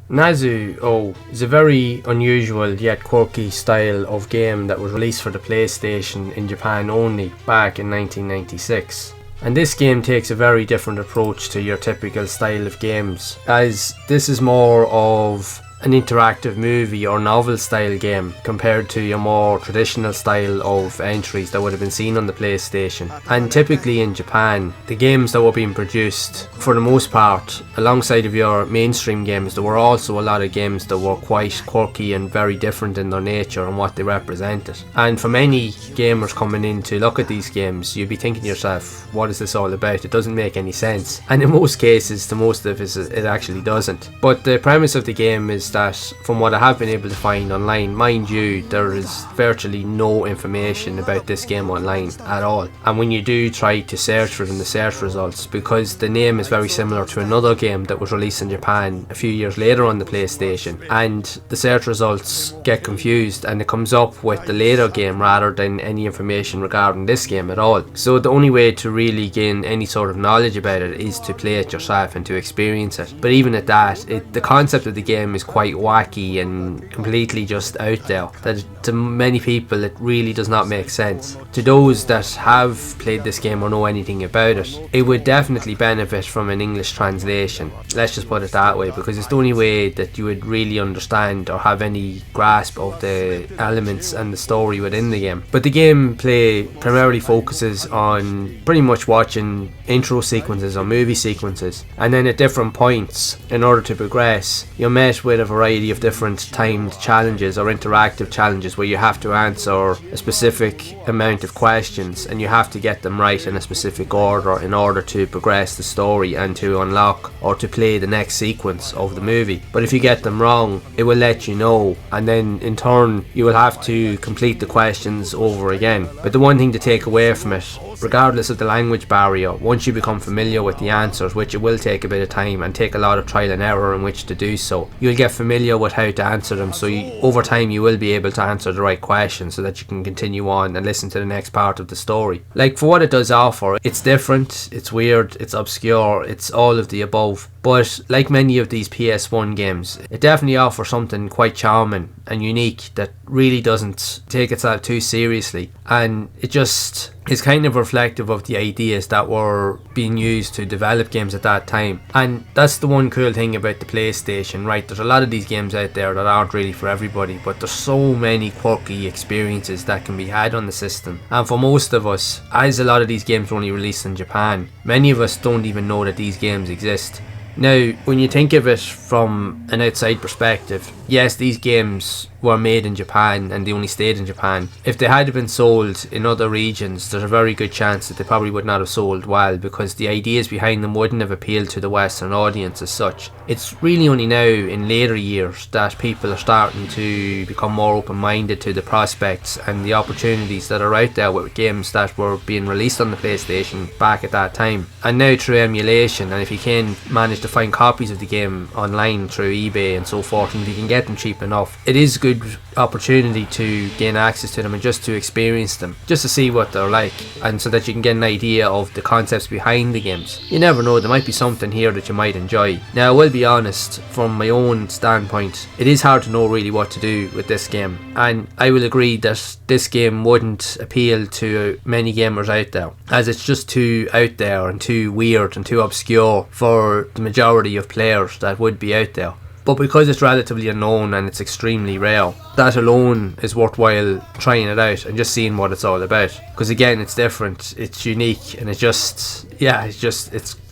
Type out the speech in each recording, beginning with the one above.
Nazo-oh is a very unusual yet quirky style of game that was released for the PlayStation in Japan only back in 1996. And this game takes a very different approach to your typical style of games, as this is more of an interactive movie or novel style game compared to your more traditional style of entries that would have been seen on the PlayStation. And typically in Japan, the games that were being produced, for the most part, alongside of your mainstream games, there were also a lot of games that were quite quirky and very different in their nature and what they represented. And for many gamers coming in to look at these games, you'd be thinking to yourself, what is this all about? It doesn't make any sense. And in most cases, to most of us, it actually doesn't. But the premise of the game is that, from what I have been able to find online, mind you, there is virtually no information about this game online at all. And when you do try to search for it in the search results, because the name is very similar to another game that was released in Japan a few years later on the PlayStation, and the search results get confused and it comes up with the later game rather than any information regarding this game at all. So the only way to really gain any sort of knowledge about it is to play it yourself and to experience it. But even at that, the concept of the game is quite wacky and completely just out there, that to many people it really does not make sense. To those that have played this game or know anything about it, it would definitely benefit from an English translation. Let's just put it that way, because it's the only way that you would really understand or have any grasp of the elements and the story within the game. But the gameplay primarily focuses on pretty much watching intro sequences or movie sequences, and then at different points, in order to progress, you're met with a variety of different timed challenges or interactive challenges where you have to answer a specific amount of questions and you have to get them right in a specific order in order to progress the story and to unlock or to play the next sequence of the movie. But if you get them wrong, it will let you know, and then in turn you will have to complete the questions over again. But the one thing to take away from it, regardless of the language barrier, once you become familiar with the answers, which it will take a bit of time and take a lot of trial and error in which to do so, you'll get familiar with how to answer them, so over time you will be able to answer the right question so that you can continue on and listen to the next part of the story. Like, for what it does offer, it's different, it's weird, it's obscure, it's all of the above. But like many of these PS1 games, it definitely offers something quite charming and unique that really doesn't take itself too seriously, and it just is kind of reflective of the ideas that were being used to develop games at that time. And that's the one cool thing about the PlayStation, right? There's a lot of these games out there that aren't really for everybody, but there's so many quirky experiences that can be had on the system. And for most of us, as a lot of these games were only released in Japan, many of us don't even know that these games exist. Now, when you think of it from an outside perspective, yes, these games were made in Japan and they only stayed in Japan. If they had been sold in other regions, there's a very good chance that they probably would not have sold well, because the ideas behind them wouldn't have appealed to the Western audience as such. It's really only now in later years that people are starting to become more open-minded to the prospects and the opportunities that are out there with games that were being released on the PlayStation back at that time. And now through emulation, and if you can manage to find copies of the game online through eBay and so forth, and if you can get them cheap enough, it is a good opportunity to gain access to them and just to experience them, just to see what they're like, and so that you can get an idea of the concepts behind the games. You never know, there might be something here that you might enjoy. Now, I will be honest, from my own standpoint, it is hard to know really what to do with this game, and I will agree that this game wouldn't appeal to many gamers out there, as it's just too out there and too weird and too obscure for the majority of players that would be out there. But because it's relatively unknown and it's extremely rare, that alone is worthwhile trying it out and just seeing what it's all about. Because again, it's different, it's unique, and it's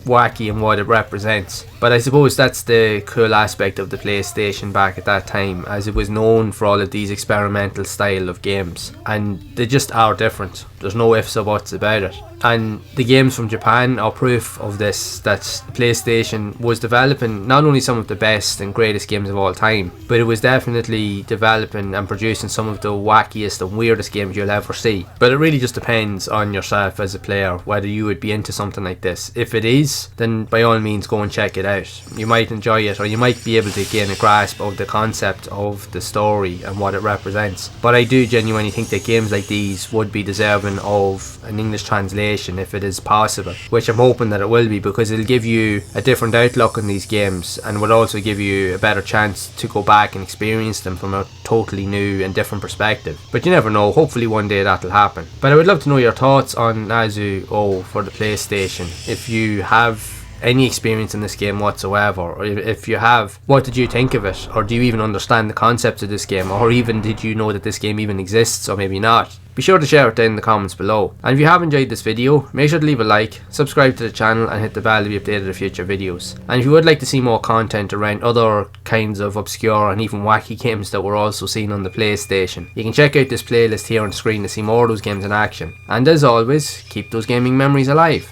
wacky in what it represents. But I suppose that's the cool aspect of the PlayStation back at that time, as it was known for all of these experimental style of games, and they just are different. There's no ifs or buts about it. And the games from Japan are proof of this, that PlayStation was developing not only some of the best and greatest games of all time, but it was definitely developing and producing some of the wackiest and weirdest games you'll ever see. But it really just depends on yourself as a player, whether you would be into something something like this. If it is, then by all means go and check it out. You might enjoy it, or you might be able to gain a grasp of the concept of the story and what it represents. But I do genuinely think that games like these would be deserving of an English translation if it is possible, which I'm hoping that it will be, because it'll give you a different outlook on these games and would also give you a better chance to go back and experience them from a totally new and different perspective. But you never know, hopefully one day that'll happen. But I would love to know your thoughts on Nazo-oh for the PlayStation. If you have any experience in this game whatsoever, or if you have, what did you think of it? Or do you even understand the concept of this game? Or even did you know that this game even exists, or maybe not? Be sure to share it down in the comments below. And if you have enjoyed this video, make sure to leave a like, subscribe to the channel and hit the bell to be updated of future videos. And if you would like to see more content around other kinds of obscure and even wacky games that we're also seeing on the PlayStation, you can check out this playlist here on screen to see more of those games in action. And as always, keep those gaming memories alive.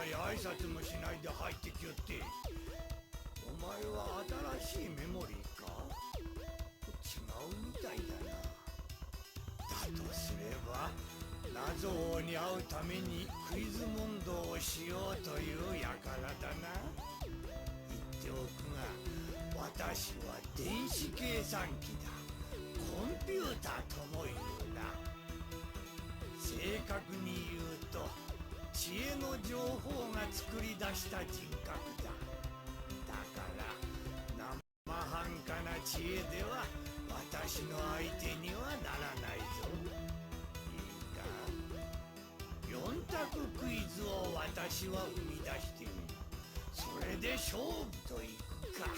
挨拶もしないで入ってきよって。お前は新しいメモリーか？違うみたいだな。だとすれば、謎王に会うためにクイズ問答をしようという輩だな。言っておくが、私は電子計算機だ。コンピューターとも言うな。正確に言うと、知恵の情報が作り出した人格だ。だから生半可な知恵では私の相手にはならないぞ。いいか、4択クイズを私は生み出している。それで勝負といくか。